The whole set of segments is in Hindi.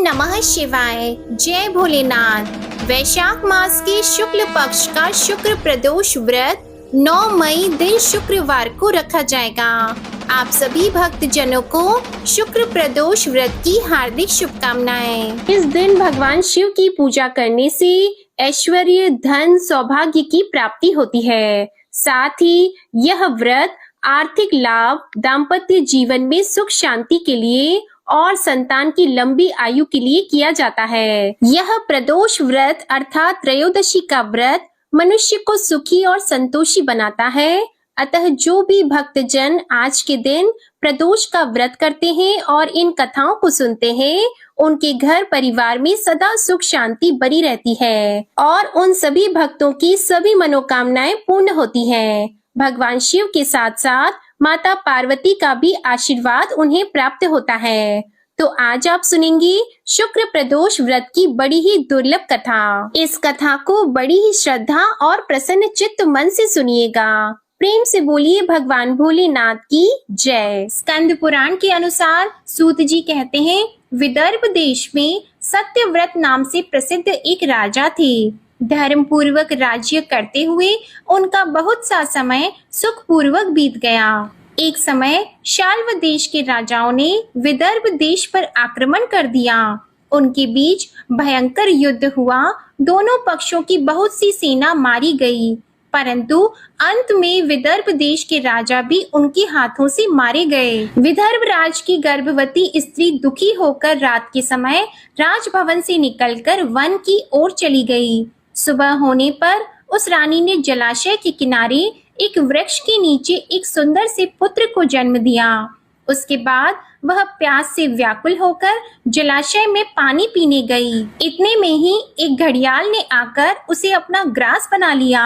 नमः शिवाय। जय भोलेनाथ। वैशाख मास के शुक्ल पक्ष का शुक्र प्रदोष व्रत 9 मई दिन शुक्रवार को रखा जाएगा। आप सभी भक्त जनों को शुक्र प्रदोष व्रत की हार्दिक शुभकामनाएं। इस दिन भगवान शिव की पूजा करने से ऐश्वर्य, धन, सौभाग्य की प्राप्ति होती है। साथ ही यह व्रत आर्थिक लाभ, दाम्पत्य जीवन में सुख शांति के लिए और संतान की लंबी आयु के लिए किया जाता है। यह प्रदोष व्रत अर्थात त्रयोदशी का व्रत मनुष्य को सुखी और संतोषी बनाता है। अतः जो भी भक्तजन आज के दिन प्रदोष का व्रत करते हैं और इन कथाओं को सुनते हैं, उनके घर परिवार में सदा सुख शांति बनी रहती है और उन सभी भक्तों की सभी मनोकामनाएं पूर्ण होती हैं। भगवान शिव के साथ साथ माता पार्वती का भी आशीर्वाद उन्हें प्राप्त होता है। तो आज आप सुनेंगे शुक्र प्रदोष व्रत की बड़ी ही दुर्लभ कथा। इस कथा को बड़ी ही श्रद्धा और प्रसन्न चित्त मन से सुनिएगा। प्रेम से बोलिए भगवान भोलेनाथ की जय। स्कंद पुराण के अनुसार सूत जी कहते हैं, विदर्भ देश में सत्यव्रत नाम से प्रसिद्ध एक राजा थे। धर्म पूर्वक राज्य करते हुए उनका बहुत सा समय सुख पूर्वक बीत गया। एक समय शाल्व देश के राजाओं ने विदर्भ देश पर आक्रमण कर दिया। उनके बीच भयंकर युद्ध हुआ। दोनों पक्षों की बहुत सी सेना मारी गई, परंतु अंत में विदर्भ देश के राजा भी उनके हाथों से मारे गए। विदर्भ राज की गर्भवती स्त्री दुखी होकर रात के समय राजभवन से निकलकर वन की ओर चली गई। सुबह होने पर उस रानी ने जलाशय के किनारे एक वृक्ष के नीचे एक सुंदर से पुत्र को जन्म दिया। उसके बाद वह प्यास से व्याकुल होकर जलाशय में पानी पीने गई। इतने में ही एक घड़ियाल ने आकर उसे अपना ग्रास बना लिया।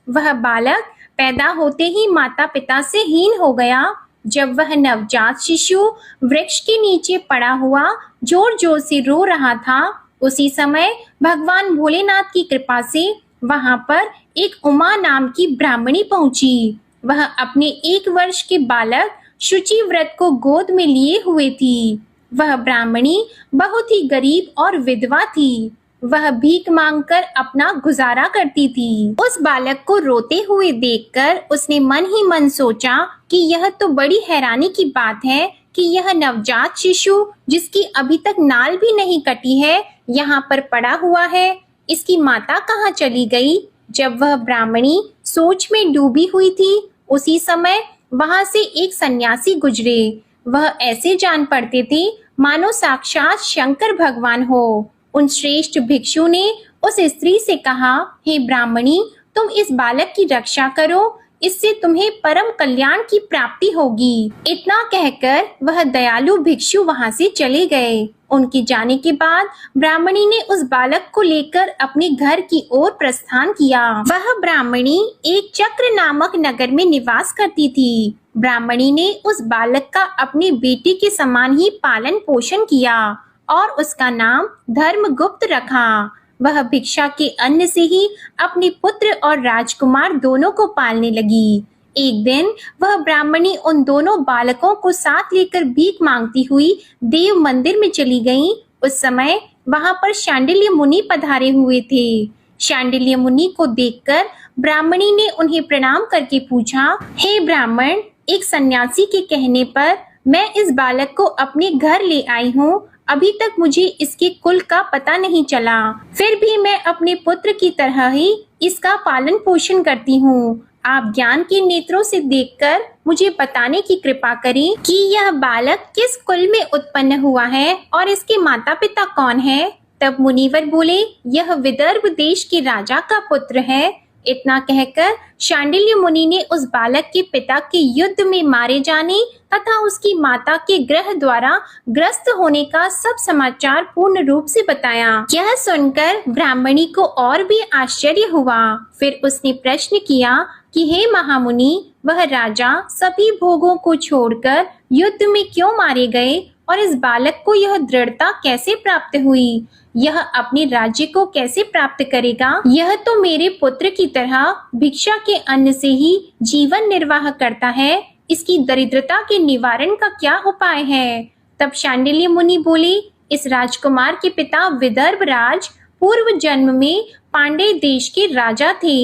वह बालक पैदा होते ही माता पिता से हीन हो गया। जब वह नवजात शिशु वृक्ष के नीचे पड़ा हुआ जोर जोर से रो रहा था, उसी समय भगवान भोलेनाथ की कृपा से वहां पर एक उमा नाम की ब्राह्मणी पहुंची। वह अपने 1 वर्ष के बालक शुचि व्रत को गोद में लिए हुए थी। वह ब्राह्मणी बहुत ही गरीब और विधवा थी। वह भीख मांगकर अपना गुजारा करती थी। उस बालक को रोते हुए देखकर उसने मन ही मन सोचा कि यह तो बड़ी हैरानी की बात है कि यह नवजात शिशु जिसकी अभी तक नाल भी नहीं कटी है, यहाँ पर पड़ा हुआ है। इसकी माता कहाँ चली गई? जब वह ब्राह्मणी सोच में डूबी हुई थी, उसी समय वहां से एक सन्यासी गुजरे। वह ऐसे जान पड़ते थे मानो साक्षात शंकर भगवान हो। उन श्रेष्ठ भिक्षु ने उस स्त्री से कहा, हे ब्राह्मणी, तुम इस बालक की रक्षा करो, इससे तुम्हें परम कल्याण की प्राप्ति होगी। इतना कहकर वह दयालु भिक्षु वहां से चले गए। उनके जाने के बाद ब्राह्मणी ने उस बालक को लेकर अपने घर की ओर प्रस्थान किया। वह ब्राह्मणी एक चक्र नामक नगर में निवास करती थी। ब्राह्मणी ने उस बालक का अपने बेटे के समान ही पालन पोषण किया और उसका नाम धर्मगुप्त रखा। वह भिक्षा के अन्न से ही अपने पुत्र और राजकुमार दोनों को पालने लगी। एक दिन वह ब्राह्मणी उन दोनों बालकों को साथ लेकर भीख मांगती हुई देव मंदिर में चली गई। उस समय वहां पर शांडिल्य मुनि पधारे हुए थे। शांडिल्य मुनि को देखकर ब्राह्मणी ने उन्हें प्रणाम करके पूछा, हे ब्राह्मण, एक सन्यासी के कहने पर मैं इस बालक को अपने घर ले आई हूँ। अभी तक मुझे इसके कुल का पता नहीं चला, फिर भी मैं अपने पुत्र की तरह ही इसका पालन पोषण करती हूँ। आप ज्ञान के नेत्रों से देखकर मुझे बताने की कृपा करें कि यह बालक किस कुल में उत्पन्न हुआ है और इसके माता पिता कौन है। तब मुनिवर बोले, यह विदर्भ देश के राजा का पुत्र है। इतना कहकर शांडिल्य मुनि ने उस बालक के पिता के युद्ध में मारे जाने तथा उसकी माता के ग्रह द्वारा ग्रस्त होने का सब समाचार पूर्ण रूप से बताया। यह सुनकर ब्राह्मणी को और भी आश्चर्य हुआ। फिर उसने प्रश्न किया कि हे महामुनि, वह राजा सभी भोगों को छोड़कर युद्ध में क्यों मारे गए और इस बालक को यह दृढ़ता कैसे प्राप्त हुई? यह अपने राज्य को कैसे प्राप्त करेगा? यह तो मेरे पुत्र की तरह भिक्षा के अन्न से ही जीवन निर्वाह करता है। इसकी दरिद्रता के निवारण का क्या उपाय है? तब शांडिल्य मुनि बोले, इस राजकुमार के पिता विदर्भ राज पूर्व जन्म में पांड्य देश के राजा थे।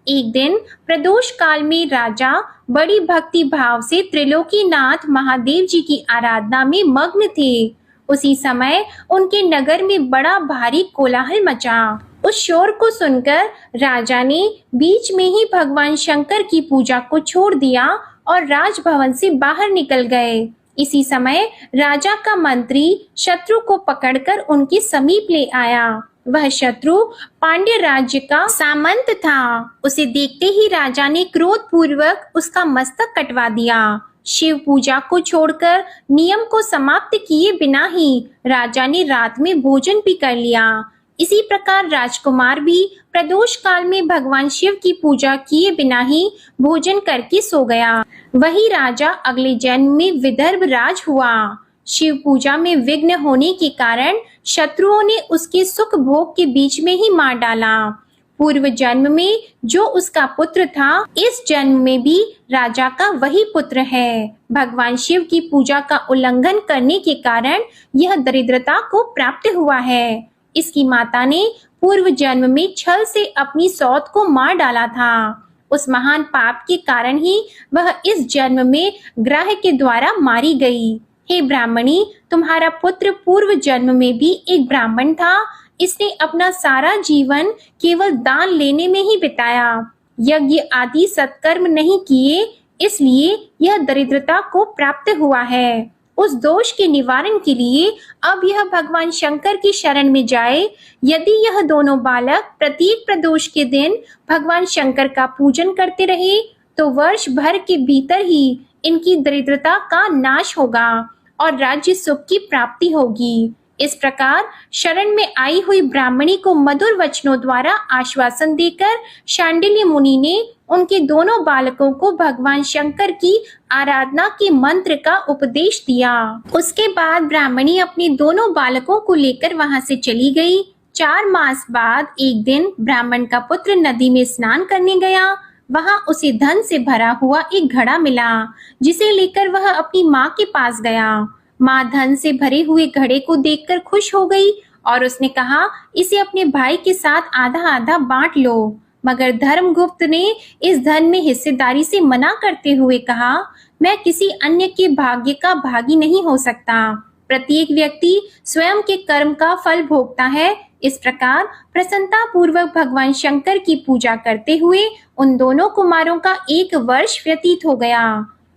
एक दिन प्रदोष काल में राजा बड़ी भक्ति भाव से त्रिलोकीनाथ महादेव जी की आराधना में मग्न थे। उसी समय उनके नगर में बड़ा भारी कोलाहल मचा। उस शोर को सुनकर राजा ने बीच में ही भगवान शंकर की पूजा को छोड़ दिया और राजभवन से बाहर निकल गए। इसी समय राजा का मंत्री शत्रु को पकड़कर उनके समीप ले आया। वह शत्रु पांड्य राज्य का सामंत था। उसे देखते ही राजा ने क्रोध पूर्वक उसका मस्तक कटवा दिया। शिव पूजा को छोड़कर नियम को समाप्त किए बिना ही राजा ने रात में भोजन भी कर लिया। इसी प्रकार राजकुमार भी प्रदोष काल में भगवान शिव की पूजा किए बिना ही भोजन करके सो गया। वही राजा अगले जन्म में विदर्भ राज हुआ। शिव पूजा में विघ्न होने के कारण शत्रुओं ने उसके सुख भोग के बीच में ही मार डाला। पूर्व जन्म में जो उसका पुत्र था, इस जन्म में भी राजा का वही पुत्र है। भगवान शिव की पूजा का उल्लंघन करने के कारण यह दरिद्रता को प्राप्त हुआ है। इसकी माता ने पूर्व जन्म में छल से अपनी सौत को मार डाला था। उस महान पाप के कारण ही वह इस जन्म में ग्रह के द्वारा मारी गई। हे ब्राह्मणी, तुम्हारा पुत्र पूर्व जन्म में भी एक ब्राह्मण था। इसने अपना सारा जीवन केवल दान लेने में ही बिताया, यज्ञ आदि सत्कर्म नहीं किए, इसलिए यह दरिद्रता को प्राप्त हुआ है। उस दोष के निवारण के लिए अब यह भगवान शंकर की शरण में जाए। यदि यह दोनों बालक प्रत्येक प्रदोष के दिन भगवान शंकर का पूजन करते रहे तो वर्ष भर के भीतर ही इनकी दरिद्रता का नाश होगा और राज्य सुख की प्राप्ति होगी। इस प्रकार शरण में आई हुई ब्राह्मणी को मधुर वचनों द्वारा आश्वासन देकर शांडिल्य मुनि ने उनके दोनों बालकों को भगवान शंकर की आराधना के मंत्र का उपदेश दिया। उसके बाद ब्राह्मणी अपने दोनों बालकों को लेकर वहां से चली गई। 4 मास बाद एक दिन ब्राह्मण का पुत्र नदी में स्नान करने गया। वहां उसे धन से भरा हुआ एक घड़ा मिला, जिसे लेकर वह अपनी माँ के पास गया। माँ धन से भरे हुए घड़े को देखकर खुश हो गई और उसने कहा, इसे अपने भाई के साथ आधा आधा बांट लो। मगर धर्मगुप्त ने इस धन में हिस्सेदारी से मना करते हुए कहा, मैं किसी अन्य के भाग्य का भागी नहीं हो सकता। प्रत्येक व्यक्ति स्वयं के कर्म का फल भोगता है। इस प्रकार प्रसन्नता पूर्वक भगवान शंकर की पूजा करते हुए उन दोनों कुमारों का 1 वर्ष व्यतीत हो गया।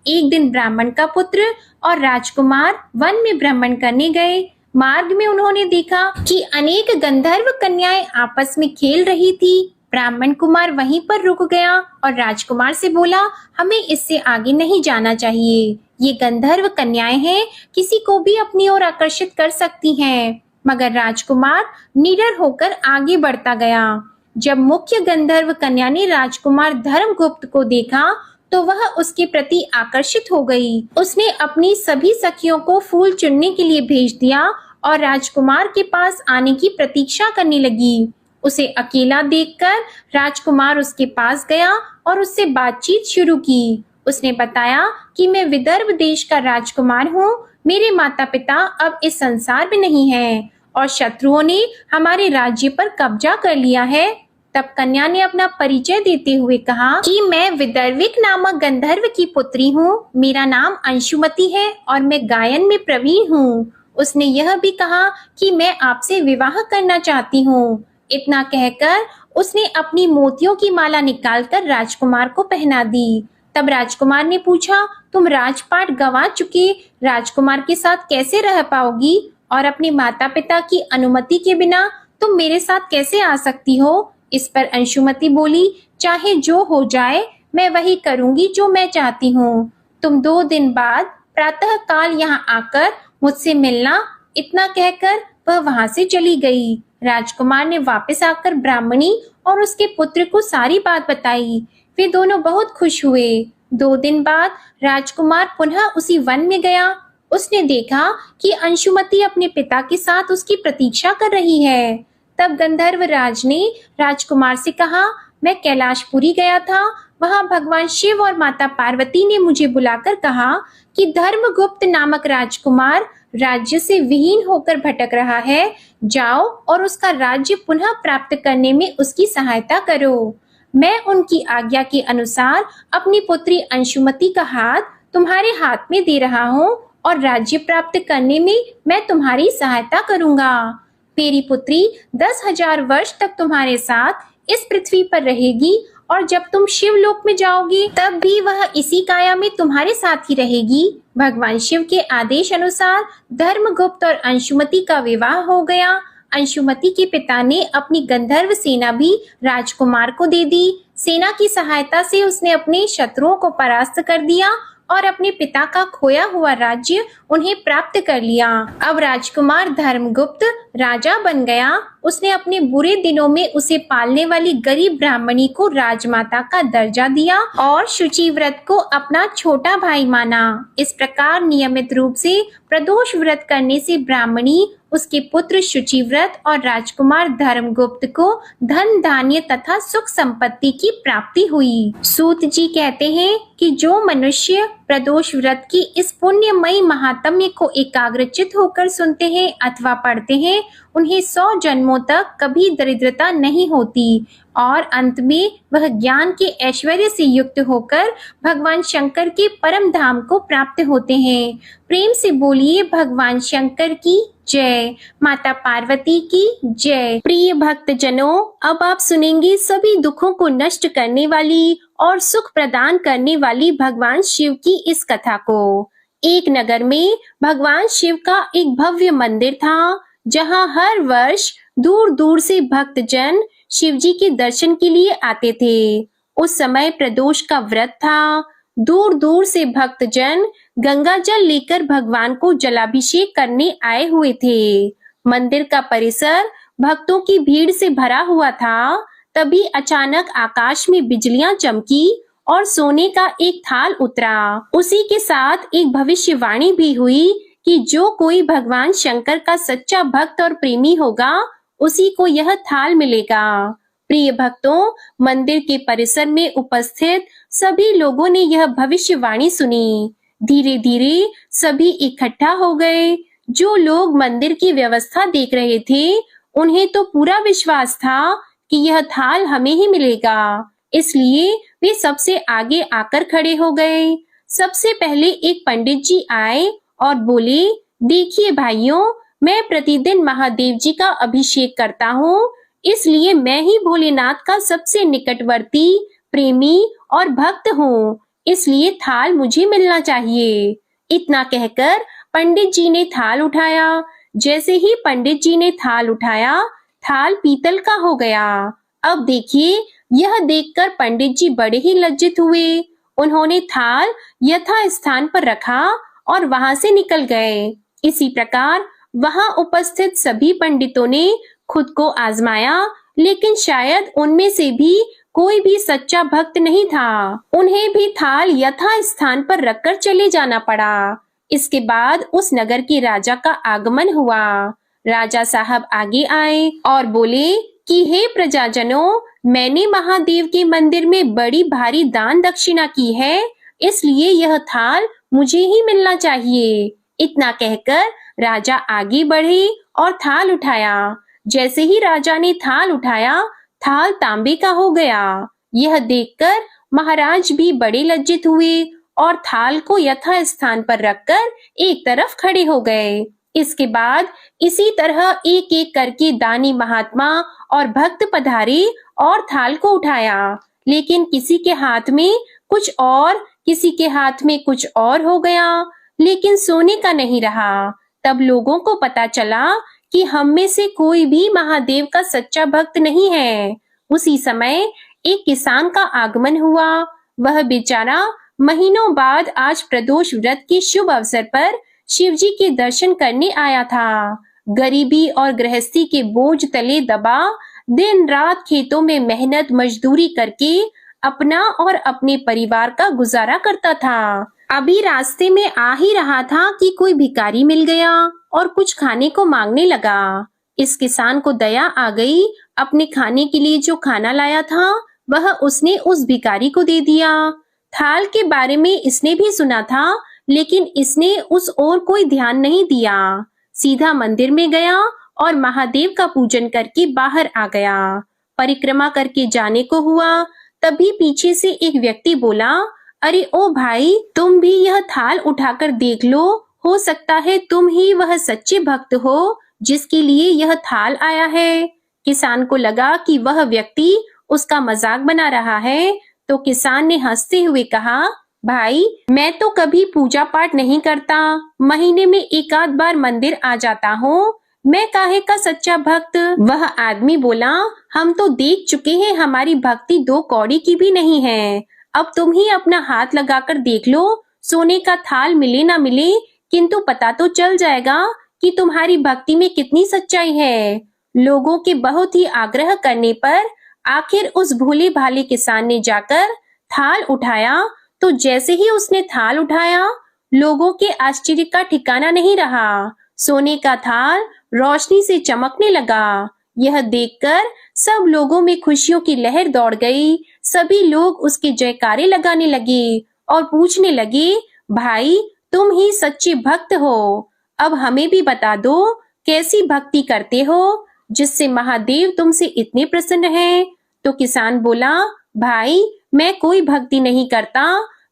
एक दिन ब्राह्मण का पुत्र और राजकुमार वन में भ्रमण करने गए। मार्ग में उन्होंने देखा कि अनेक गंधर्व कन्याएं आपस में खेल रही थी। ब्राह्मण कुमार वहीं पर रुक गया और राजकुमार से बोला, हमें इससे आगे नहीं जाना चाहिए। ये गंधर्व कन्याएं हैं, किसी को भी अपनी ओर आकर्षित कर सकती हैं। मगर राजकुमार निडर होकर आगे बढ़ता गया। जब मुख्य गंधर्व कन्या ने राजकुमार धर्मगुप्त को देखा तो वह उसके प्रति आकर्षित हो गई। उसने अपनी सभी सखियों को फूल चुनने के लिए भेज दिया और राजकुमार के पास आने की प्रतीक्षा करने लगी। उसे अकेला देखकर राजकुमार उसके पास गया और उससे बातचीत शुरू की। उसने बताया कि मैं विदर्भ देश का राजकुमार हूँ। मेरे माता पिता अब इस संसार में नहीं हैं और शत्रुओं ने हमारे राज्य पर कब्जा कर लिया है। तब कन्या ने अपना परिचय देते हुए कहा कि मैं विदर्भिक नामक गंधर्व की पुत्री हूँ। मेरा नाम अंशुमति है और मैं गायन में प्रवीण हूँ। उसने यह भी कहा कि मैं आपसे विवाह करना चाहती हूँ। इतना कहकर उसने अपनी मोतियों की माला निकालकर राजकुमार को पहना दी। तब राजकुमार ने पूछा, तुम राजपाट गंवा चुके राजकुमार के साथ कैसे रह पाओगी और अपने माता पिता की अनुमति के बिना तुम मेरे साथ कैसे आ सकती हो? इस पर अंशुमति बोली, चाहे जो हो जाए मैं वही करूंगी जो मैं चाहती हूँ। तुम 2 दिन बाद प्रातः काल यहाँ आकर मुझसे मिलना। इतना कहकर वह वहां से चली गई। राजकुमार ने वापस आकर ब्राह्मणी और उसके पुत्र को सारी बात बताई। वे दोनों बहुत खुश हुए। 2 दिन बाद राजकुमार पुनः उसी वन में गया। उसने देखा कि अंशुमति अपने पिता के साथ उसकी प्रतीक्षा कर रही है। तब गंधर्व राज ने राजकुमार से कहा, मैं कैलाशपुरी गया था। वहां भगवान शिव और माता पार्वती ने मुझे बुलाकर कहा कि धर्मगुप्त नामक राजकुमार राज्य से विहीन होकर भटक रहा है, जाओ और उसका राज्य पुनः प्राप्त करने में उसकी सहायता करो। मैं उनकी आज्ञा के अनुसार अपनी पुत्री अंशुमति का हाथ तुम्हारे हाथ में दे रहा हूँ और राज्य प्राप्त करने में मैं तुम्हारी सहायता करूँगा। मेरी पुत्री 10,000 वर्ष तक तुम्हारे साथ इस पृथ्वी पर रहेगी और जब तुम शिवलोक में जाओगी तब भी वह इसी काया में तुम्हारे साथ ही रहेगी। भगवान शिव के आदेश अनुसार धर्मगुप्त और अंशुमति का विवाह हो गया। अंशुमति के पिता ने अपनी गंधर्व सेना भी राजकुमार को दे दी। सेना की सहायता से उसने अपने शत्रुओं को परास्त कर दिया और अपने पिता का खोया हुआ राज्य उन्हें प्राप्त कर लिया। अब राजकुमार धर्मगुप्त राजा बन गया। उसने अपने बुरे दिनों में उसे पालने वाली गरीब ब्राह्मणी को राजमाता का दर्जा दिया और शुचिव्रत को अपना छोटा भाई माना। इस प्रकार नियमित रूप से प्रदोष व्रत करने से ब्राह्मणी, उसके पुत्र शुचिव्रत और राजकुमार धर्मगुप्त को धन धान्य तथा सुख संपत्ति की प्राप्ति हुई। सूत जी कहते हैं कि जो मनुष्य प्रदोष व्रत की इस पुण्यमयी महात्म्य को एकाग्रचित होकर सुनते हैं अथवा पढ़ते हैं, उन्हें 100 जन्मों तक कभी दरिद्रता नहीं होती और अंत में वह ज्ञान के ऐश्वर्य से युक्त होकर भगवान शंकर के परम धाम को प्राप्त होते हैं। प्रेम से बोलिए भगवान शंकर की जय, माता पार्वती की जय। प्रिय भक्त जनों, अब आप सुनेंगे सभी दुखों को नष्ट करने वाली और सुख प्रदान करने वाली भगवान शिव की इस कथा को। एक नगर में भगवान शिव का एक भव्य मंदिर था, जहां हर वर्ष दूर दूर से भक्तजन शिव जी के दर्शन के लिए आते थे। उस समय प्रदोष का व्रत था। दूर दूर से भक्तजन गंगा जल लेकर भगवान को जलाभिषेक करने आए हुए थे। मंदिर का परिसर भक्तों की भीड़ से भरा हुआ था। तभी अचानक आकाश में बिजलियां चमकी और सोने का एक थाल उतरा। उसी के साथ एक भविष्यवाणी भी हुई कि जो कोई भगवान शंकर का सच्चा भक्त और प्रेमी होगा, उसी को यह थाल मिलेगा। प्रिय भक्तों, मंदिर के परिसर में उपस्थित सभी लोगों ने यह भविष्यवाणी सुनी। धीरे धीरे सभी इकट्ठा हो गए। जो लोग मंदिर की व्यवस्था देख रहे थे, उन्हें तो पूरा विश्वास था कि यह थाल हमें ही मिलेगा, इसलिए वे सबसे आगे आकर खड़े हो गए। सबसे पहले एक पंडित जी आए और बोले, देखिए भाइयों, मैं प्रतिदिन महादेव जी का अभिषेक करता हूँ, इसलिए मैं ही भोलेनाथ का सबसे निकटवर्ती, प्रेमी और भक्त हूँ, इसलिए थाल मुझे मिलना चाहिए। इतना कहकर पंडित जी ने थाल उठाया। जैसे ही पंडित जी ने थाल उठाया, थाल पीतल का हो गया। अब देखिए, यह देखकर पंडित जी बड़े ही लज्जित हुए। उन्होंने थाल यथा स्थान पर रखा और वहां से निकल गए। इसी प्रकार वहां उपस्थित सभी पंडितों ने खुद को आजमाया, लेकिन शायद उनमें से भी कोई भी सच्चा भक्त नहीं था। उन्हें भी थाल यथा स्थान पर रखकर चले जाना पड़ा। इसके बाद उस नगर के राजा का आगमन हुआ। राजा साहब आगे आए और बोले कि हे प्रजाजनों, मैंने महादेव के मंदिर में बड़ी भारी दान दक्षिणा की है, इसलिए यह थाल मुझे ही मिलना चाहिए। इतना कहकर राजा आगे बढ़े और थाल उठाया। जैसे ही राजा ने थाल उठाया, थाल तांबे का हो गया। यह देखकर महाराज भी बड़े लज्जित हुए और थाल को यथा स्थान पर रखकर एक तरफ खड़े हो गए। इसके बाद इसी तरह एक एक करके दानी महात्मा और भक्त पधारे और थाल को उठाया, लेकिन किसी के हाथ में कुछ और, किसी के हाथ में कुछ और हो गया, लेकिन सोने का नहीं रहा। तब लोगों को पता चला कि हम में से कोई भी महादेव का सच्चा भक्त नहीं है। उसी समय एक किसान का आगमन हुआ। वह बेचारा महीनों बाद आज प्रदोष व्रत के शुभ अवसर पर शिवजी के दर्शन करने आया था। गरीबी और गृहस्थी के बोझ तले दबा दिन रात खेतों में मेहनत मजदूरी करके अपना और अपने परिवार का गुजारा करता था। अभी रास्ते में आ ही रहा था कि कोई भिखारी मिल गया और कुछ खाने को मांगने लगा। इस किसान को दया आ गई। अपने खाने के लिए जो खाना लाया था, वह उसने उस भिखारी को दे दिया। थाल के बारे में इसने भी सुना था लेकिन इसने उस ओर कोई ध्यान नहीं दिया। सीधा मंदिर में गया और महादेव का पूजन करके बाहर आ गया। परिक्रमा करके जाने को हुआ, तभी पीछे से एक व्यक्ति बोला, अरे ओ भाई, तुम भी यह थाल उठाकर देख लो, हो सकता है तुम ही वह सच्चे भक्त हो जिसके लिए यह थाल आया है। किसान को लगा कि वह व्यक्ति उसका मजाक बना रहा है, तो किसान ने हंसते हुए कहा, भाई, मैं तो कभी पूजा पाठ नहीं करता, महीने में एक आध बार मंदिर आ जाता हूँ, मैं काहे का सच्चा भक्त। वह आदमी बोला, हम तो देख चुके हैं हमारी भक्ति 2 कौड़ी की भी नहीं है। अब तुम ही अपना हाथ लगाकर देख लो, सोने का थाल मिले ना मिले, किंतु पता तो चल जाएगा कि तुम्हारी भक्ति में कितनी सच्चाई है। लोगों के बहुत ही आग्रह करने पर आखिर उस भोले भाले किसान ने जाकर थाल उठाया। तो जैसे ही उसने थाल उठाया, लोगों के आश्चर्य का ठिकाना नहीं रहा। सोने का थाल रोशनी से चमकने लगा। यह देखकर सब लोगों में खुशियों की लहर दौड़ गई। सभी लोग उसके जयकारे लगाने लगे और पूछने लगे, भाई, तुम ही सच्चे भक्त हो, अब हमें भी बता दो कैसी भक्ति करते हो जिससे महादेव तुमसे इतने प्रसन्न हैं। तो किसान बोला, भाई, मैं कोई भक्ति नहीं करता,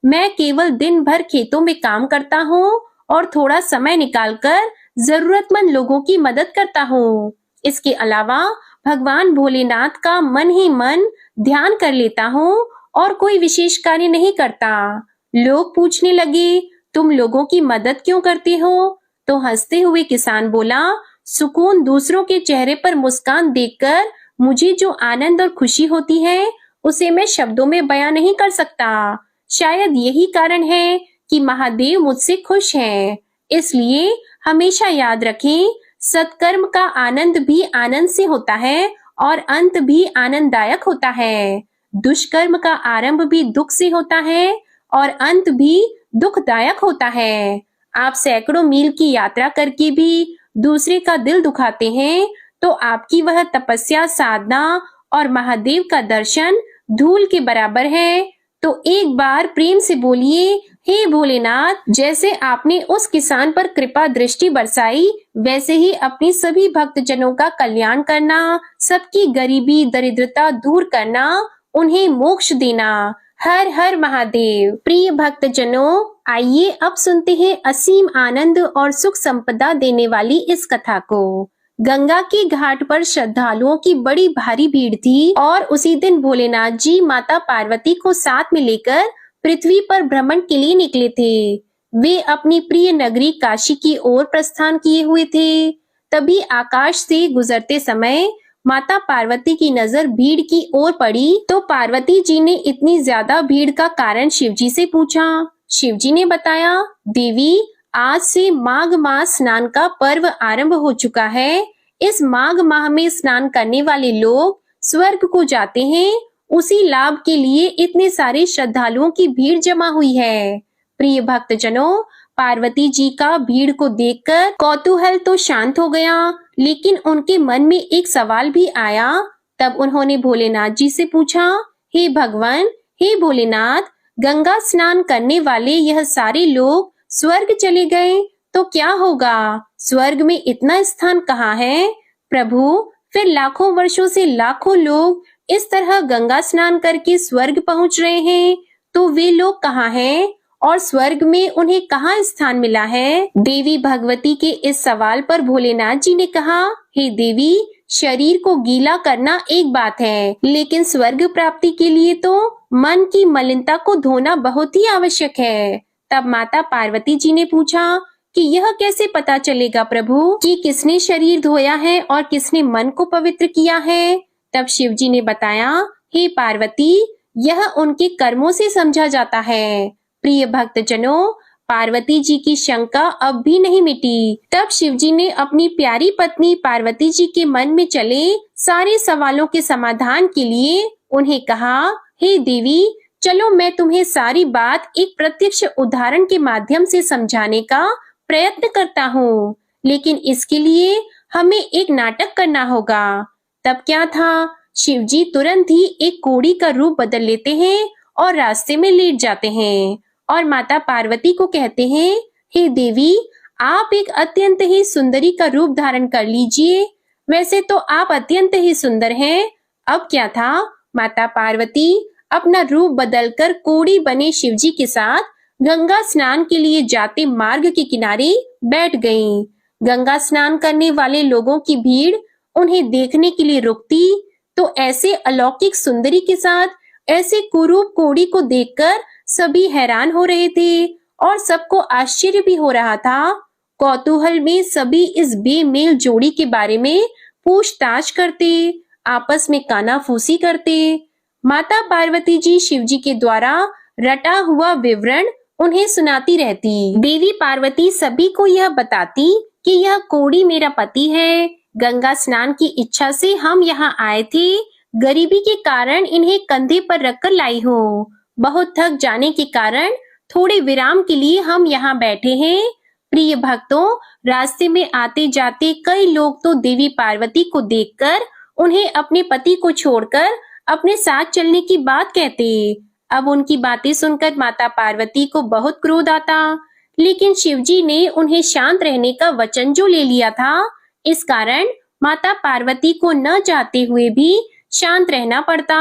मैं केवल दिन भर खेतों में काम करता हूँ और थोड़ा समय निकालकर जरूरतमंद लोगों की मदद करता हूँ। इसके अलावा भगवान भोलेनाथ का मन ही मन ध्यान कर लेता हूँ और कोई विशेष कार्य नहीं करता। लोग पूछने लगे, तुम लोगों की मदद क्यों करते हो? तो हंसते हुए किसान बोला, सुकून दूसरों के चेहरे पर मुस्कान देखकर मुझे जो आनंद और खुशी होती है, उसे मैं शब्दों में बयां नहीं कर सकता। शायद यही कारण है कि महादेव मुझसे खुश हैं। इसलिए हमेशा याद रखें, सत्कर्म का आनंद भी आनंद से होता है और अंत भी आनंददायक होता है। दुष्कर्म का आरंभ भी दुख से होता है और अंत भी दुखदायक होता है। आप सैकड़ों मील की यात्रा करके भी दूसरे का दिल दुखाते हैं, तो आपकी वह तपस्या, साधना और महादेव का दर्शन धूल के बराबर है। तो एक बार प्रेम से बोलिए, हे भोलेनाथ, जैसे आपने उस किसान पर कृपा दृष्टि बरसाई, वैसे ही अपनी सभी भक्तजनों का कल्याण करना, सबकी गरीबी दरिद्रता दूर करना, उन्हें मोक्ष देना। हर हर महादेव। प्रिय भक्तजनों, आइए अब सुनते हैं असीम आनंद और सुख संपदा देने वाली इस कथा को। गंगा के घाट पर श्रद्धालुओं की बड़ी भारी भीड़ थी और उसी दिन भोलेनाथ जी माता पार्वती को साथ में लेकर पृथ्वी पर भ्रमण के लिए निकले थे। वे अपनी प्रिय नगरी काशी की ओर प्रस्थान किए हुए थे। तभी आकाश से गुजरते समय माता पार्वती की नजर भीड़ की ओर पड़ी, तो पार्वती जी ने इतनी ज्यादा भीड़ का कारण शिवजी से पूछा। शिवजी ने बताया, देवी, आज से माघ मास स्नान का पर्व आरंभ हो चुका है। इस माघ माह में स्नान करने वाले लोग स्वर्ग को जाते हैं। उसी लाभ के लिए इतने सारे श्रद्धालुओं की भीड़ जमा हुई है। प्रिय भक्तजनों, पार्वती जी का भीड़ को देखकर कौतूहल तो शांत हो गया, लेकिन उनके मन में एक सवाल भी आया। तब उन्होंने भोलेनाथ जी से पूछा, हे भगवान, हे भोलेनाथ, गंगा स्नान करने वाले यह सारे लोग स्वर्ग चले गए तो क्या होगा? स्वर्ग में इतना स्थान कहाँ है? प्रभु, फिर लाखों वर्षों से लाखों लोग इस तरह गंगा स्नान करके स्वर्ग पहुंच रहे हैं, तो वे लोग कहाँ हैं और स्वर्ग में उन्हें कहाँ स्थान मिला है? देवी भगवती के इस सवाल पर भोलेनाथ जी ने कहा, हे देवी, शरीर को गीला करना एक बात है, लेकिन स्वर्ग प्राप्ति के लिए तो मन की मलिनता को धोना बहुत ही आवश्यक है। तब माता पार्वती जी ने पूछा कि यह कैसे पता चलेगा प्रभु कि किसने शरीर धोया है और किसने मन को पवित्र किया है? तब शिव जी ने बताया, हे पार्वती, यह उनके कर्मों से समझा जाता है। प्रिय भक्तजनों, पार्वती जी की शंका अब भी नहीं मिटी। तब शिव जी ने अपनी प्यारी पत्नी पार्वती जी के मन में चले सारे सवालों के समाधान के लिए उन्हें कहा, हे देवी, चलो मैं तुम्हें सारी बात एक प्रत्यक्ष उदाहरण के माध्यम से समझाने का प्रयत्न करता हूँ, लेकिन इसके लिए हमें एक नाटक करना होगा। तब क्या था, शिवजी तुरंत ही एक कोड़ी का रूप बदल लेते हैं और रास्ते में लेट जाते हैं और माता पार्वती को कहते हैं, हे देवी, आप एक अत्यंत ही सुंदरी का रूप धारण कर लीजिए। वैसे तो आप अत्यंत ही सुंदर हैं। अब क्या था, माता पार्वती अपना रूप बदलकर कोड़ी बने शिवजी के साथ गंगा स्नान के लिए जाते मार्ग के किनारे बैठ गईं। गंगा स्नान करने वाले लोगों की भीड़ उन्हें देखने के लिए रुकती, तो ऐसे अलौकिक सुंदरी के साथ ऐसे कुरूप कोड़ी को देखकर सभी हैरान हो रहे थे और सबको आश्चर्य भी हो रहा था। कौतूहल में सभी इस बेमेल जोड़ी के बारे में पूछताछ करते, आपस में कानाफूसी करते। माता पार्वती जी शिवजी के द्वारा रटा हुआ विवरण उन्हें सुनाती रहती। देवी पार्वती सभी को यह बताती कि यह कोड़ी मेरा पति है। गंगा स्नान की इच्छा से हम यहाँ आए थे। गरीबी के कारण इन्हें कंधे पर रखकर लाई हूँ। बहुत थक जाने के कारण थोड़े विराम के लिए हम यहाँ बैठे हैं। प्रिय भक्तों, रास्ते में आते जाते कई लोग तो देवी पार्वती को देखकर उन्हें अपने पति को छोड़कर अपने साथ चलने की बात कहते। अब उनकी बातें सुनकर माता पार्वती को बहुत क्रोध आता, लेकिन शिवजी ने उन्हें शांत रहने का वचन जो ले लिया था, इस कारण माता पार्वती को न चाहते हुए भी शांत रहना पड़ता।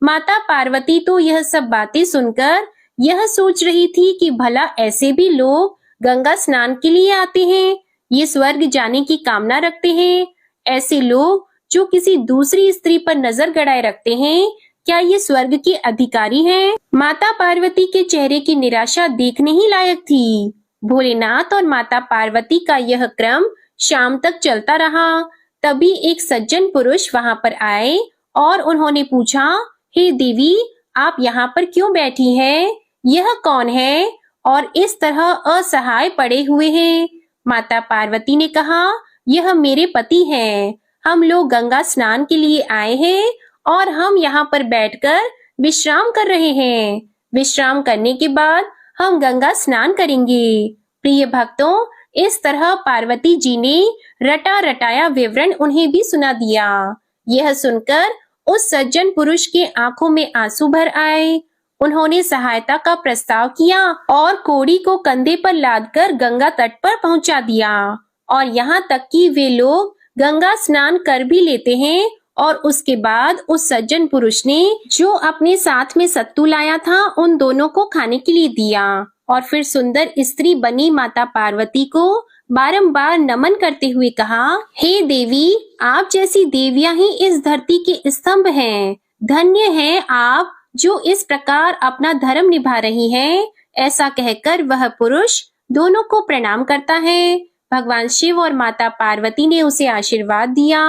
माता पार्वती तो यह सब बातें सुनकर यह सोच रही थी कि भला ऐसे भी लोग गंगा स्नान के लिए आते हैं, ये स्वर्ग जाने की कामना रखते हैं। ऐसे लोग जो किसी दूसरी स्त्री पर नजर गड़ाए रखते हैं, क्या ये स्वर्ग के अधिकारी हैं? माता पार्वती के चेहरे की निराशा देखने ही लायक थी। भोलेनाथ और माता पार्वती का यह क्रम शाम तक चलता रहा। तभी एक सज्जन पुरुष वहां पर आए और उन्होंने पूछा, हे देवी, आप यहाँ पर क्यों बैठी हैं? यह कौन है और इस तरह असहाय पड़े हुए हैं? माता पार्वती ने कहा, यह मेरे पति हैं। हम लोग गंगा स्नान के लिए आए हैं और हम यहाँ पर बैठकर विश्राम कर रहे हैं। विश्राम करने के बाद हम गंगा स्नान करेंगे। प्रिय भक्तों, इस तरह पार्वती जी ने रटा रटाया विवरण उन्हें भी सुना दिया। यह सुनकर उस सज्जन पुरुष के आंखों में आंसू भर आए। उन्होंने सहायता का प्रस्ताव किया और कोड़ी को कंधे पर लादकर गंगा तट पर पहुंचा दिया। और यहाँ तक कि वे लोग गंगा स्नान कर भी लेते हैं और उसके बाद उस सज्जन पुरुष ने जो अपने साथ में सत्तू लाया था उन दोनों को खाने के लिए दिया और फिर सुंदर स्त्री बनी माता पार्वती को बारंबार नमन करते हुए कहा, हे देवी, आप जैसी देवियां ही इस धरती के स्तंभ हैं। धन्य हैं आप जो इस प्रकार अपना धर्म निभा रही हैं। ऐसा कहकर वह पुरुष दोनों को प्रणाम करता है। भगवान शिव और माता पार्वती ने उसे आशीर्वाद दिया।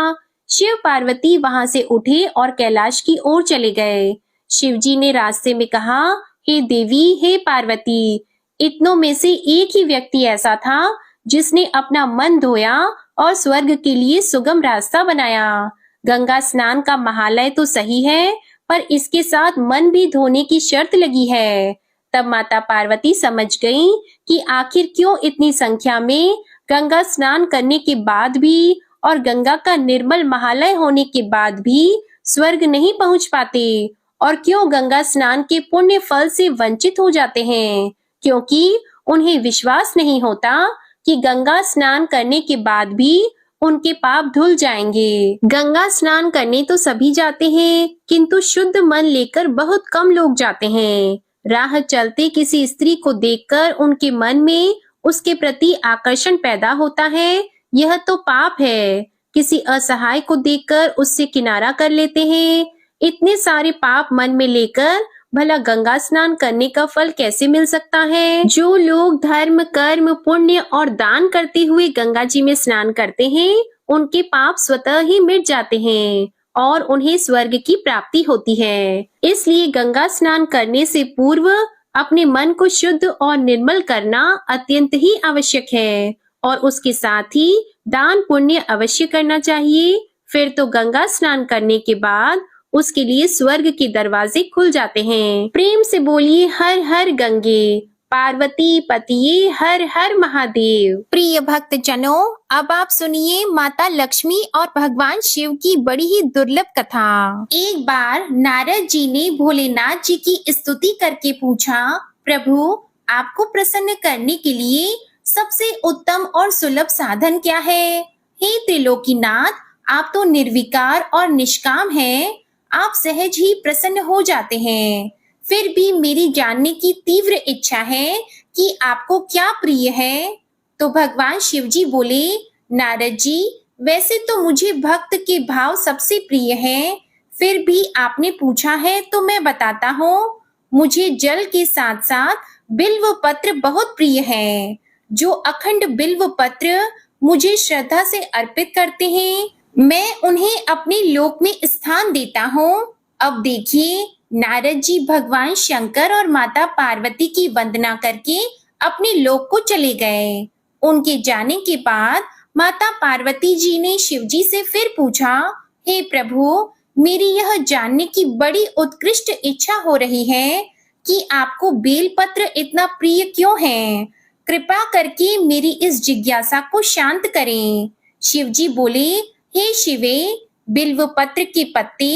शिव पार्वती वहां से उठे और कैलाश की ओर चले गए। शिवजी ने रास्ते में कहा, हे देवी, हे पार्वती, इतनों में से एक ही व्यक्ति ऐसा था जिसने अपना मन धोया और स्वर्ग के लिए सुगम रास्ता बनाया। गंगा स्नान का महालय तो सही है, पर इसके साथ मन भी धोने की शर्त लगी है। तब माता पार्वती समझ गईं कि आखिर क्यों इतनी संख्या में गंगा स्नान करने के बाद भी और गंगा का निर्मल महालय होने के बाद भी स्वर्ग नहीं पहुंच पाते और क्यों गंगा स्नान के पुण्य फल से वंचित हो जाते हैं, क्योंकि उन्हें विश्वास नहीं होता कि गंगा स्नान करने के बाद भी उनके पाप धुल जाएंगे। गंगा स्नान करने तो सभी जाते हैं, किंतु शुद्ध मन लेकर बहुत कम लोग जाते हैं। राह चलते किसी स्त्री को देखकर उनके मन में उसके प्रति आकर्षण पैदा होता है, यह तो पाप है। किसी असहाय को देखकर उससे किनारा कर लेते हैं। इतने सारे पाप मन में लेकर भला गंगा स्नान करने का फल कैसे मिल सकता है? जो लोग धर्म, कर्म, पुण्य और दान करते हुए गंगा जी में स्नान करते हैं, उनके पाप स्वतः ही मिट जाते हैं और उन्हें स्वर्ग की प्राप्ति होती है। इसलिए गंगा स्नान करने से पूर्व अपने मन को शुद्ध और निर्मल करना अत्यंत ही आवश्यक है और उसके साथ ही दान पुण्य अवश्य करना चाहिए। फिर तो गंगा स्नान करने के बाद उसके लिए स्वर्ग के दरवाजे खुल जाते हैं। प्रेम से बोलिए हर हर गंगे, पार्वती पतिये हर हर महादेव। प्रिय भक्त जनों, अब आप सुनिए माता लक्ष्मी और भगवान शिव की बड़ी ही दुर्लभ कथा। एक बार नारद जी ने भोलेनाथ जी की स्तुति करके पूछा, प्रभु, आपको प्रसन्न करने के लिए सबसे उत्तम और सुलभ साधन क्या है? हे त्रिलोकीनाथ, आप तो निर्विकार और निष्काम हैं। आप सहज ही प्रसन्न हो जाते हैं। फिर भी मेरी जानने की तीव्र इच्छा है कि आपको क्या प्रिय है। तो भगवान शिव जी बोले, नारद जी, वैसे तो मुझे भक्त के भाव सबसे प्रिय हैं। फिर भी आपने पूछा है तो मैं बताता हूँ। मुझे जल के साथ साथ बिल्व पत्र बहुत प्रिय है। जो अखंड बिल्व पत्र मुझे श्रद्धा से अर्पित करते हैं, मैं उन्हें अपने लोक में स्थान देता हूँ। अब देखिए, नारद जी भगवान शंकर और माता पार्वती की वंदना करके अपने लोक को चले गए। उनके जाने के बाद माता पार्वती जी ने शिव जी से फिर पूछा, हे प्रभु, मेरी यह जानने की बड़ी उत्कृष्ट इच्छा हो रही है कि आपको बेलपत्र इतना प्रिय क्यों है। कृपा करके मेरी इस जिज्ञासा को शांत करें। शिव जी बोले, हे शिवे, बिल्व पत्र के पत्ते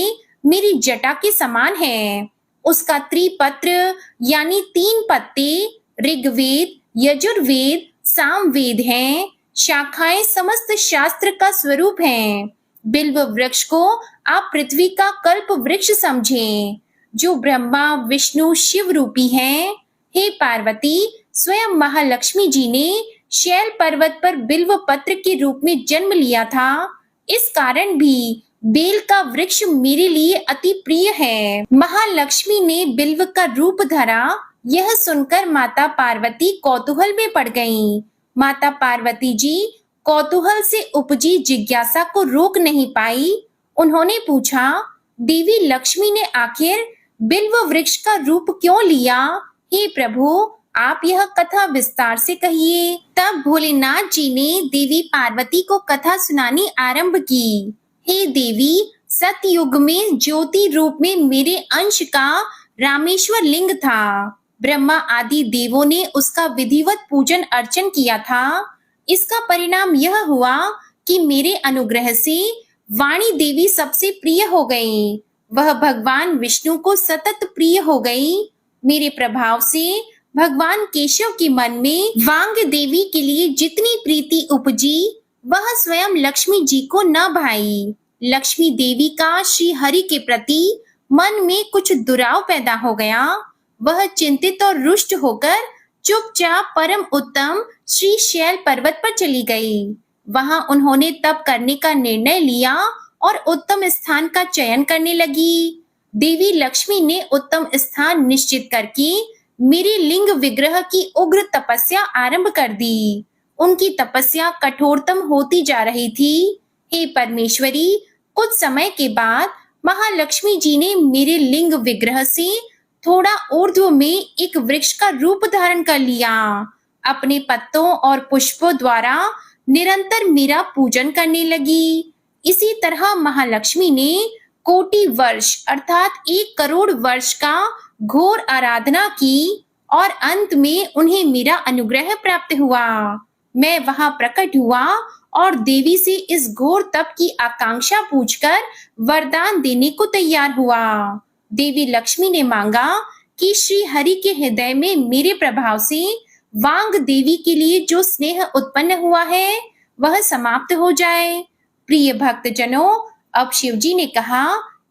मेरी जटा के समान हैं। उसका त्रिपत्र यानी 3 पत्ते ऋग्वेद, यजुर्वेद, सामवेद हैं। शाखाएं समस्त शास्त्र का स्वरूप हैं। बिल्व वृक्ष को आप पृथ्वी का कल्प वृक्ष समझें, जो ब्रह्मा विष्णु शिव रूपी हैं। हे पार्वती, स्वयं महालक्ष्मी जी ने शैल पर्वत पर बिल्व पत्र के रूप में जन्म लिया था। इस कारण भी बेल का वृक्ष मेरे लिए अति प्रिय है। महालक्ष्मी ने बिल्व का रूप धरा। यह सुनकर माता पार्वती कौतूहल में पड़ गईं। माता पार्वती जी कौतूहल से उपजी जिज्ञासा को रोक नहीं पाई। उन्होंने पूछा, देवी लक्ष्मी ने आखिर बिल्व वृक्ष का रूप क्यों लिया? हे प्रभु, आप यह कथा विस्तार से कहिए। तब भोलेनाथ जी ने देवी पार्वती को कथा सुनानी आरंभ की। हे देवी, सतयुग में ज्योति रूप में मेरे अंश का रामेश्वर लिंग था। ब्रह्मा आदि देवों ने उसका विधिवत पूजन अर्चन किया था। इसका परिणाम यह हुआ कि मेरे अनुग्रह से वाणी देवी सबसे प्रिय हो गई। वह भगवान विष्णु को सतत प्रिय हो गई। मेरे प्रभाव से भगवान केशव के मन में वांग देवी के लिए जितनी प्रीति उपजी, वह स्वयं लक्ष्मी जी को न भाई। लक्ष्मी देवी का श्री हरि के प्रति मन में कुछ दुराव पैदा हो गया। वह चिंतित और रुष्ट होकर चुपचाप परम उत्तम श्री शैल पर्वत पर चली गई। वहां उन्होंने तप करने का निर्णय लिया और उत्तम स्थान का चयन करने लगी। देवी लक्ष्मी ने उत्तम स्थान निश्चित करके मेरे लिंग विग्रह की उग्र तपस्या आरंभ कर दी। उनकी तपस्या कठोरतम होती जा रही थी। हे परमेश्वरी, कुछ समय के बाद महालक्ष्मी जी ने मेरे लिंग विग्रह से थोड़ा ऊर्ध्व में एक वृक्ष का रूप धारण कर लिया। अपने पत्तों और पुष्पों द्वारा निरंतर मेरा पूजन करने लगी। इसी तरह महालक्ष्मी ने कोटि वर्ष अर्थात 1 करोड़ वर्ष का घोर आराधना की और अंत में उन्हें मेरा अनुग्रह प्राप्त हुआ। मैं वहां प्रकट हुआ और देवी से इस घोर तप की आकांक्षा पूछकर वरदान देने को तैयार हुआ। देवी लक्ष्मी ने मांगा कि श्री हरि के हृदय में मेरे प्रभाव से वांग देवी के लिए जो स्नेह उत्पन्न हुआ है, वह समाप्त हो जाए। प्रिय भक्तजनों, अब शिव जी ने कहा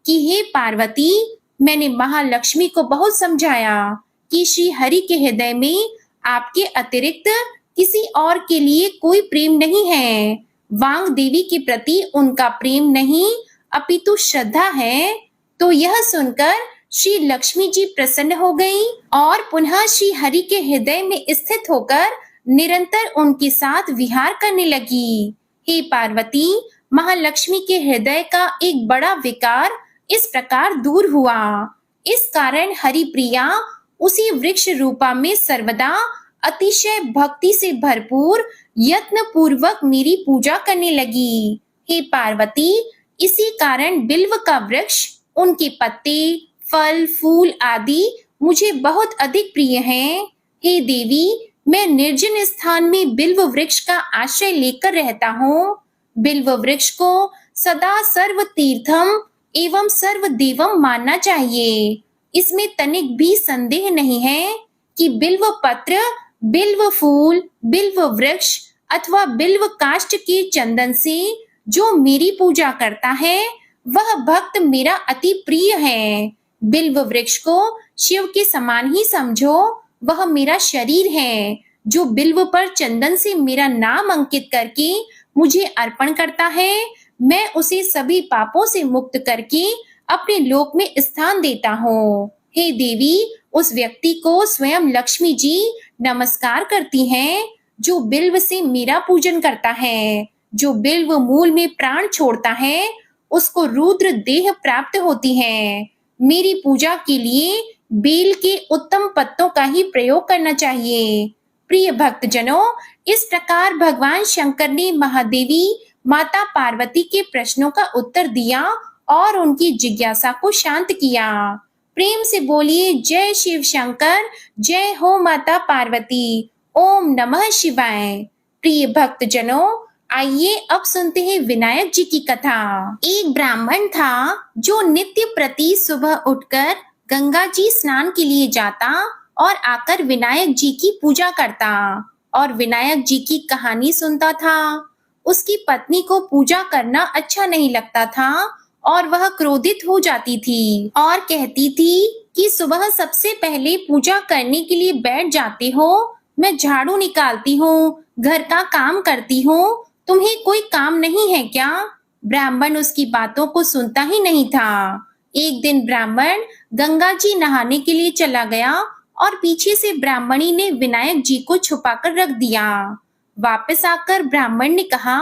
कि हे पार्वती, मैंने महालक्ष्मी को बहुत समझाया कि श्री हरि के हृदय में आपके अतिरिक्त किसी और के लिए कोई प्रेम नहीं है। वांग देवी के प्रति उनका प्रेम नहीं अपितु श्रद्धा है। तो यह सुनकर श्री लक्ष्मी जी प्रसन्न हो गई और पुनः श्री हरि के हृदय में स्थित होकर निरंतर उनके साथ विहार करने लगी। हे पार्वती, महालक्ष्मी के हृदय का एक बड़ा विकार इस प्रकार दूर हुआ। इस कारण हरि प्रिया उसी वृक्ष रूपा में सर्वदा अतिशय भक्ति से भरपूर यत्न पूर्वक मेरी पूजा करने लगी। हे पार्वती, इसी कारण बिल्व का वृक्ष, उनके पत्ते, फल, फूल आदि मुझे बहुत अधिक प्रिय हैं। हे देवी, मैं निर्जन स्थान में बिल्व वृक्ष का आश्रय लेकर रहता हूँ। बिल्व वृक्ष को सदा सर्व तीर्थम एवं सर्व देवम मानना चाहिए। इसमें तनिक भी संदेह नहीं है। कि बिल्व पत्र, बिल्व फूल, बिल्व वृक्ष अथवा बिल्व काष्ठ के चंदन से जो मेरी पूजा करता है वह भक्त मेरा अति प्रिय है। बिल्व वृक्ष को शिव के समान ही समझो, वह मेरा शरीर है। जो बिल्व पर चंदन से मेरा नाम अंकित करके मुझे अर्पण करता है, मैं उसे सभी पापों से मुक्त करके अपने लोक में स्थान देता हूँ। हे देवी, उस व्यक्ति को स्वयं लक्ष्मी जी नमस्कार करती हैं जो बिल्व से मेरा पूजन करता है। जो बिल्व मूल में प्राण छोड़ता है उसको रुद्र देह प्राप्त होती है। मेरी पूजा के लिए बेल के उत्तम पत्तों का ही प्रयोग करना चाहिए। प्रिय भक्तजनों, इस प्रकार भगवान शंकर ने महादेवी माता पार्वती के प्रश्नों का उत्तर दिया और उनकी जिज्ञासा को शांत किया। प्रेम से बोलिए जय शिव शंकर, जय हो माता पार्वती। ओम नमः शिवाय। प्रिय भक्तजनों, आइए अब सुनते हैं विनायक जी की कथा। एक ब्राह्मण था जो नित्य प्रति सुबह उठकर गंगा जी स्नान के लिए जाता और आकर विनायक जी की पूजा करता और विनायक जी की कहानी सुनता था। उसकी पत्नी को पूजा करना अच्छा नहीं लगता था और वह क्रोधित हो जाती थी और कहती थी कि सुबह सबसे पहले पूजा करने के लिए बैठ जाते हो, मैं झाड़ू निकालती हूँ, घर का काम करती हूँ, तुम्हें कोई काम नहीं है क्या? ब्राह्मण उसकी बातों को सुनता ही नहीं था। एक दिन ब्राह्मण गंगा जी नहाने के लिए चला गया और पीछे से ब्राह्मणी ने विनायक जी को छुपाकर रख दिया। वापस आकर ब्राह्मण ने कहा,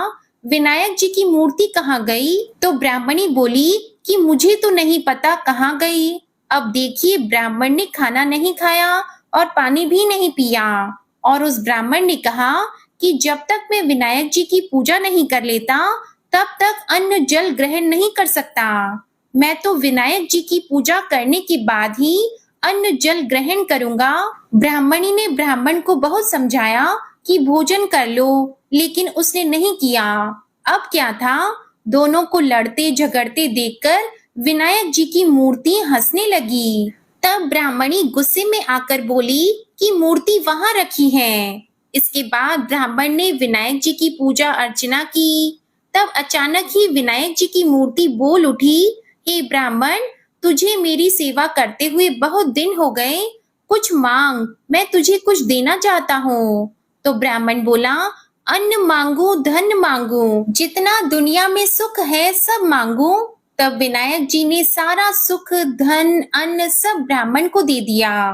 विनायक जी की मूर्ति कहाँ गई? तो ब्राह्मणी बोली कि मुझे तो नहीं पता कहाँ गई। अब देखिए, ब्राह्मण ने खाना नहीं खाया और पानी भी नहीं पिया और उस ब्राह्मण ने कहा कि जब तक मैं विनायक जी की पूजा नहीं कर लेता तब तक अन्न जल ग्रहण नहीं कर सकता। मैं तो विनायक जी की पूजा करने के बाद ही अन्न जल ग्रहण करूंगा। ब्राह्मणी ने ब्राह्मण को बहुत समझाया कि भोजन कर लो, लेकिन उसने नहीं किया। अब क्या था, दोनों को लड़ते झगड़ते देखकर विनायक जी की मूर्ति हंसने लगी। तब ब्राह्मणी गुस्से में आकर बोली कि मूर्ति वहां रखी है। इसके बाद ब्राह्मण ने विनायक जी की पूजा अर्चना की। तब अचानक ही विनायक जी की मूर्ति बोल उठी, हे ब्राह्मण, तुझे मेरी सेवा करते हुए बहुत दिन हो गए, कुछ मांग, मैं तुझे कुछ देना चाहता हूँ। तो ब्राह्मण बोला, अन्न मांगू, धन मांगू, जितना दुनिया में सुख है सब मांगू। तब विनायक जी ने सारा सुख, धन, अन्न सब ब्राह्मण को दे दिया।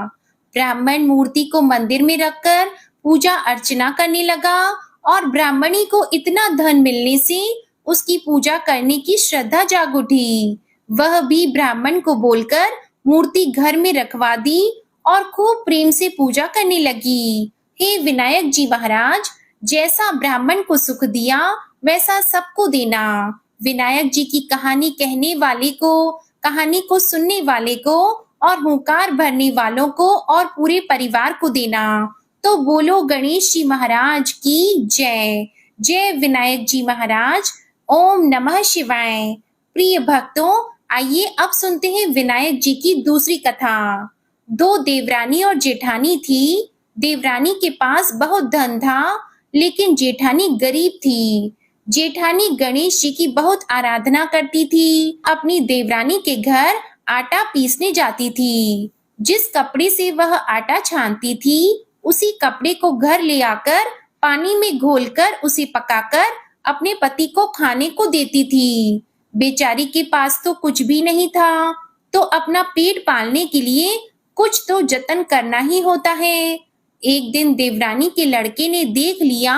ब्राह्मण मूर्ति को मंदिर में रखकर पूजा अर्चना करने लगा और ब्राह्मणी को इतना धन मिलने से उसकी पूजा करने की श्रद्धा जाग उठी। वह भी ब्राह्मण को बोलकर मूर्ति घर में रखवा दी और खूब प्रेम से पूजा करने लगी। हे विनायक जी महाराज, जैसा ब्राह्मण को सुख दिया वैसा सबको देना। विनायक जी की कहानी कहने वाले को, कहानी को सुनने वाले को और हुंकार भरने वालों को और पूरे परिवार को देना। तो बोलो गणेश जी महाराज की जय। जय विनायक जी महाराज। ओम नमः शिवाय। प्रिय भक्तों, आइए अब सुनते हैं विनायक जी की दूसरी कथा। दो देवरानी और जेठानी थी। देवरानी के पास बहुत धन था, लेकिन जेठानी गरीब थी। जेठानी गणेश जी की बहुत आराधना करती थी। अपनी देवरानी के घर आटा पीसने जाती थी। जिस कपड़े से वह आटा छानती थी, उसी कपड़े को घर ले आकर पानी में घोलकर उसे पकाकर अपने पति को खाने को देती थी। बेचारी के पास तो कुछ भी नहीं था, तो अपना पेट पालने के लिए कुछ तो जतन करना ही होता है। एक दिन देवरानी के लड़के ने देख लिया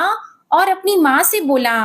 और अपनी माँ से बोला,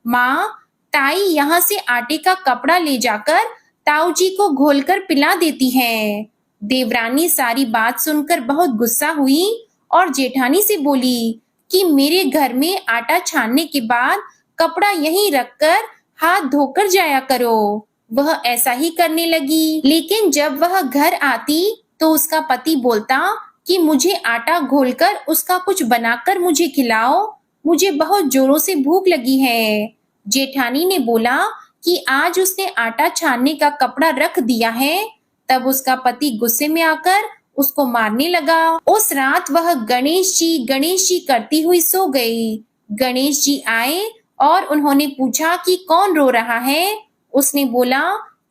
माँ, ताई यहाँ से आटे का कपड़ा ले जाकर ताऊ जी को घोलकर पिला देती है। देवरानी सारी बात सुनकर बहुत गुस्सा हुई और जेठानी से बोली कि मेरे घर में आटा छानने के बाद कपड़ा यहीं रखकर हाथ धोकर जाया करो। वह ऐसा ही करने लगी, लेकिन जब वह घर आती तो उसका पति बोलता कि मुझे आटा घोलकर उसका कुछ बनाकर मुझे खिलाओ, मुझे बहुत जोरों से भूख लगी है। जेठानी ने बोला कि आज उसने आटा छानने का कपड़ा रख दिया है। तब उसका पति गुस्से में आकर उसको मारने लगा। उस रात वह गणेश जी करती हुई सो गई। गणेश जी आए और उन्होंने पूछा कि कौन रो रहा है। उसने बोला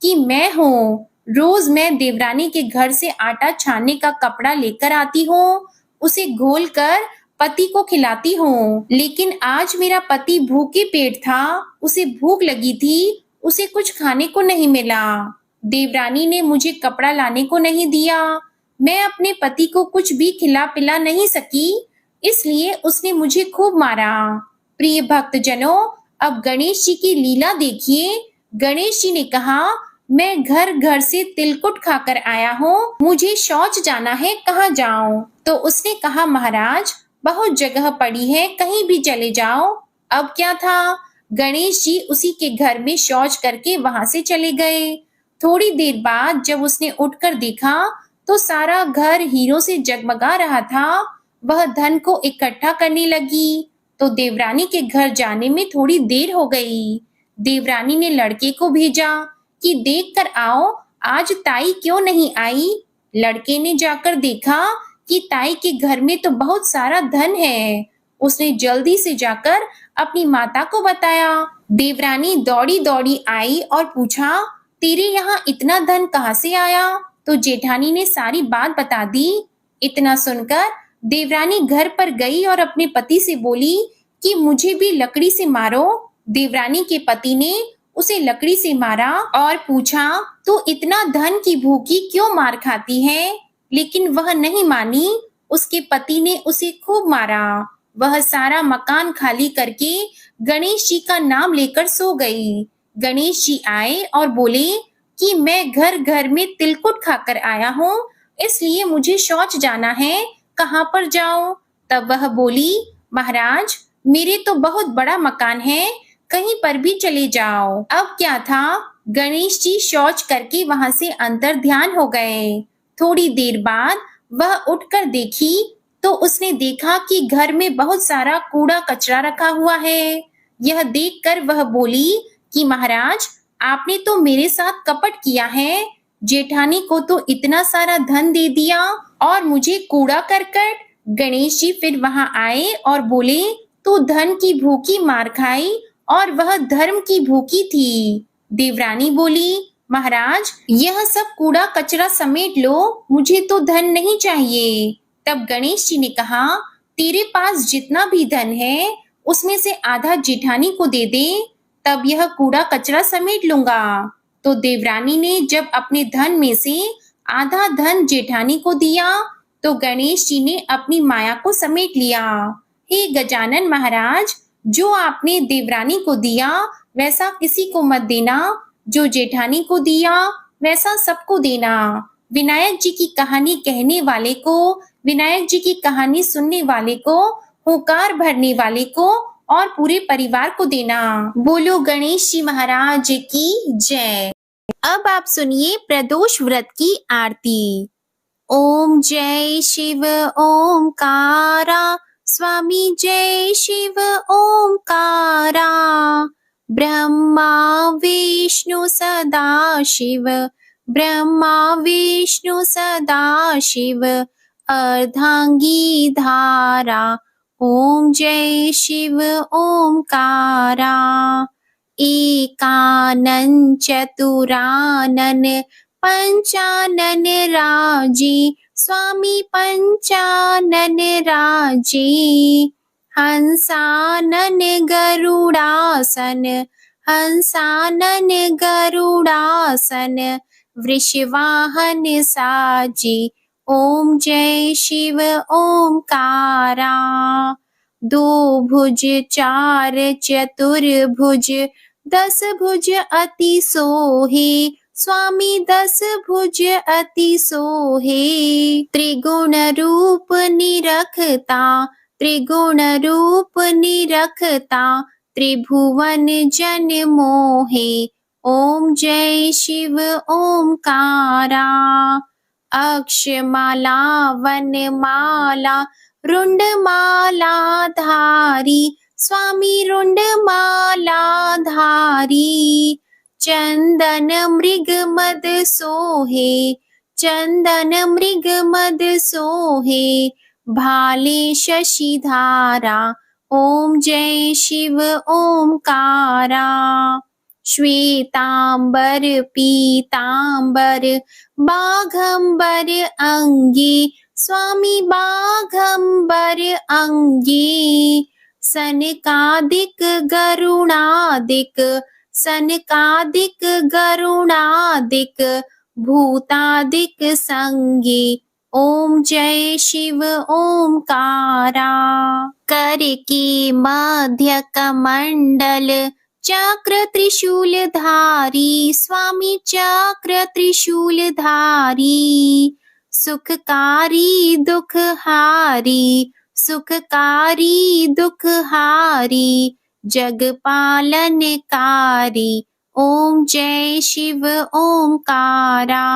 कि मैं हूँ। रोज मैं देवरानी के घर से आटा छानने का कपड़ा लेकर आती हूँ, उसे घोल कर पति को खिलाती हूँ। लेकिन आज मेरा पति भूखे पेट था, उसे भूख लगी थी, उसे कुछ खाने को नहीं मिला। देवरानी ने मुझे कपड़ा लाने को नहीं दिया। मैं अपने पति को कुछ भी खिला पिला नहीं सकी, इसलिए उसने मुझे खूब मारा। प्रिय भक्तजनों, अब गणेश जी की लीला देखिए। गणेश जी ने कहा, मैं घर घर से तिलकुट खाकर आया हूँ, मुझे शौच जाना है, कहाँ जाऊं? तो उसने कहा, महाराज बहुत जगह पड़ी है, कहीं भी चले जाओ। अब क्या था, गणेश जी उसी के घर में शौच करके वहां से चले गए। थोड़ी देर बाद जब उसने उठकर देखा तो सारा घर हीरों से जगमगा रहा था। वह धन को इकट्ठा करने लगी तो देवरानी के घर जाने में थोड़ी देर हो गई। देवरानी ने लड़के को भेजा कि देख कर आओ, आज ताई क्यों नहीं आई। लड़के ने जाकर देखा कि ताई के घर में तो बहुत सारा धन है। उसने जल्दी से जाकर अपनी माता को बताया। देवरानी दौड़ी दौड़ी आई और पूछा, तेरे यहाँ इतना धन कहाँ से आया? तो जेठानी ने सारी बात बता दी। इतना सुनकर देवरानी घर पर गई और अपने पति से बोली कि मुझे भी लकड़ी से मारो। देवरानी के पति ने उसे लकड़ी से मारा और पूछा, तू इतना धन की भूखी क्यों मार खाती है? लेकिन वह नहीं मानी। उसके पति ने उसे खूब मारा। वह सारा मकान खाली करके गणेश जी का नाम लेकर सो गई। गणेश जी आए और बोले कि मैं घर घर में तिलकुट खाकर आया हूँ, इसलिए मुझे शौच जाना है, कहाँ पर जाऊं? तब वह बोली, महाराज मेरे तो बहुत बड़ा मकान है, कहीं पर भी चले जाओ। अब क्या था, गणेश जी शौच करके वहां से अंतर ध्यान हो गए। थोड़ी देर बाद वह उठकर देखी तो उसने देखा कि घर में बहुत सारा कूड़ा कचरा रखा हुआ है। यह देखकर वह बोली कि महाराज आपने तो मेरे साथ कपट किया है। जेठानी को तो इतना सारा धन दे दिया और मुझे कूड़ा करकट। गणेश जी फिर वहां आए और बोले, तू धन की भूखी मार खाई और वह धर्म की भूखी थी। देवरानी बोली, महाराज यह सब कूड़ा कचरा समेट लो, मुझे तो धन नहीं चाहिए। तब गणेश जी ने कहा, तेरे पास जितना भी धन है उसमें से आधा जेठानी को दे दे, तब यह कूड़ा कचरा समेट लूंगा। तो देवरानी ने जब अपने धन में से आधा धन जेठानी को दिया तो गणेश जी ने अपनी माया को समेट लिया। हे गजानन महाराज, जो आपने देवरानी को दिया वैसा किसी को मत देना, जो जेठानी को दिया वैसा सबको देना। विनायक जी की कहानी कहने वाले को, विनायक जी की कहानी सुनने वाले को, हुंकार भरने वाले को और पूरे परिवार को देना। बोलो गणेश जी महाराज की जय। अब आप सुनिए प्रदोष व्रत की आरती। ओम जय शिव ओमकारा, स्वामी जय शिव ओमकारा। ब्रह्मा विष्णु सदा शिव, ब्रह्मा विष्णु सदा शिव, अर्धांगी धारा। ओम जय शिव ओमकारा। एकानन चतुरानन पंचानन राजी, स्वामी पंचानन राजी। हंसानन गरुड़ासन, हंसानन गरुड़ासन, वृषवाहन साजी। ओम जय शिव ओमकारा। दो भुज चार चतुर्भुज, दस भुज अति सोहे, स्वामी दस भुज अति सोहे। त्रिगुण रूप निरखता, त्रिगुण रूप निरखता, त्रिभुवन जन मोहे। ओम जय शिव ओमकारा। अक्षमाला वनमाला, रुंडमाला धारी, स्वामी रुंडमाला धारी। चंदन मृग मद सोहे, चंदन मृग मद सोहे भाले शशिधारा। ओम जय शिव ओमकारा। श्वेतांबर पीतांबर बाघंबर अंगी स्वामी बाघंबर अंगी। सनकादिक गरुणादिक सनकादिक गरुणादिक भूतादिक संगी। ओम जय शिव ओमकारा। कर की मध्य कमंडल चक्र त्रिशूल धारी स्वामी चक्र त्रिशूल धारी। सुखकारी दुखहारी सुखकारी दुखहारी जग पालनकारी। ओम जय शिव ओमकारा।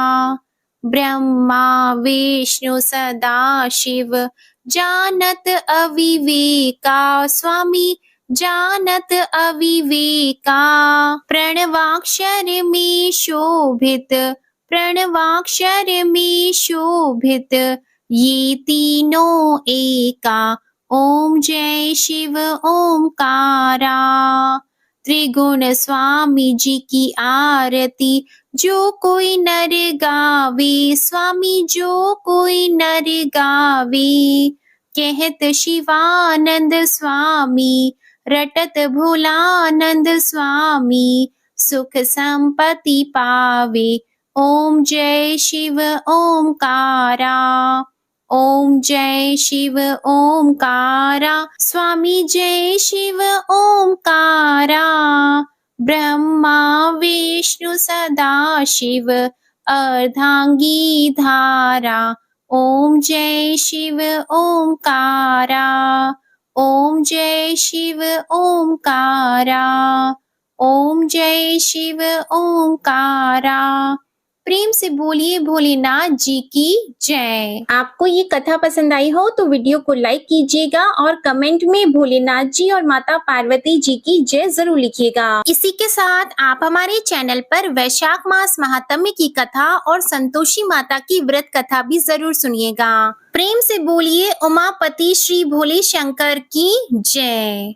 ब्रह्मा विष्णु सदा शिव जानत अविवेका स्वामी जानत अविवेका। प्रणवाक्षर में शोभित प्रणवाक्षर में शोभित ये तीनों एका। ओम जय शिव ओमकारा। त्रिगुण स्वामी जी की आरती जो कोई नर गावे स्वामी जो कोई नर गावे। कहत शिवानंद स्वामी रटत भोलानंद स्वामी सुख संपत्ति पावे। ओम जय शिव ओमकारा। ओम जय शिव ओमकारा। स्वामी जय शिव ओमकारा। ब्रह्मा विष्णु सदा शिव अर्धांगी धारा। ओम जय शिव ओमकारा। ओम जय शिव ओमकारा। ओम जय शिव ओमकारा। प्रेम से बोलिए भोलेनाथ जी की जय। आपको ये कथा पसंद आई हो तो वीडियो को लाइक कीजिएगा और कमेंट में भोलेनाथ जी और माता पार्वती जी की जय जरूर लिखिएगा। इसी के साथ आप हमारे चैनल पर वैशाख मास महात्म्य की कथा और संतोषी माता की व्रत कथा भी जरूर सुनिएगा। प्रेम से बोलिए उमापति श्री भोले शंकर की जय।